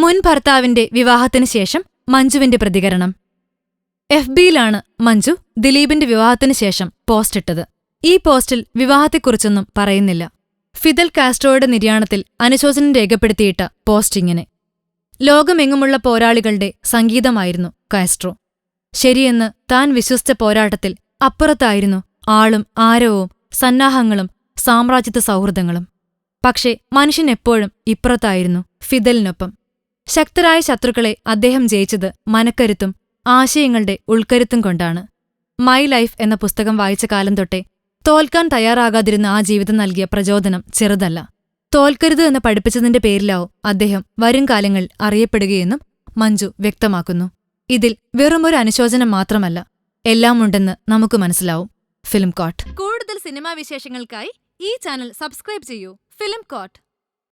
മുൻ ഭർത്താവിന്റെ വിവാഹത്തിന് ശേഷം മഞ്ജുവിന്റെ പ്രതികരണം. FBയിലാണ് മഞ്ജു ദിലീപിന്റെ വിവാഹത്തിന് ശേഷം പോസ്റ്റ് ഇട്ടത്. ഈ പോസ്റ്റിൽ വിവാഹത്തെക്കുറിച്ചൊന്നും പറയുന്നില്ല. ഫിദൽ കാസ്ട്രോയുടെ നിര്യാണത്തിൽ അനുശോചനം രേഖപ്പെടുത്തിയിട്ട പോസ്റ്റ് ഇങ്ങനെ: ലോകമെങ്ങുമുള്ള പോരാളികളുടെ സംഗീതമായിരുന്നു കാസ്ട്രോ. ശരിയെന്ന് താൻ വിശ്വസിച്ച പോരാട്ടത്തിൽ അപ്പുറത്തായിരുന്നു ആളും ആരവവും സന്നാഹങ്ങളും സാമ്രാജ്യത്വ സൗഹൃദങ്ങളും. പക്ഷേ മനുഷ്യനെപ്പോഴും ഇപ്പുറത്തായിരുന്നു ഫിദലിനൊപ്പം. ശക്തരായ ശത്രുക്കളെ അദ്ദേഹം ജയിച്ചത് മനക്കരുത്തും ആശയങ്ങളുടെ ഉൾക്കരുത്തും കൊണ്ടാണ്. മൈ ലൈഫ് എന്ന പുസ്തകം വായിച്ച കാലം തൊട്ടേ തോൽക്കാൻ തയ്യാറാകാതിരുന്ന ആ ജീവിതം നൽകിയ പ്രചോദനം ചെറുതല്ല. തോൽക്കരുത് എന്ന് പഠിപ്പിച്ചതിന്റെ പേരിലാവും അദ്ദേഹം വരും കാലങ്ങളിൽ അറിയപ്പെടുകയെന്നും മഞ്ജു വ്യക്തമാക്കുന്നു. ഇതിൽ വെറുമൊരു അനുശോചനം മാത്രമല്ല, എല്ലാമുണ്ടെന്ന് നമുക്ക് മനസ്സിലാവും. ഫിലിം കോട്ട്. കൂടുതൽ സിനിമാ വിശേഷങ്ങൾക്കായി ഈ ചാനൽ സബ്സ്ക്രൈബ് ചെയ്യൂ. Film coat.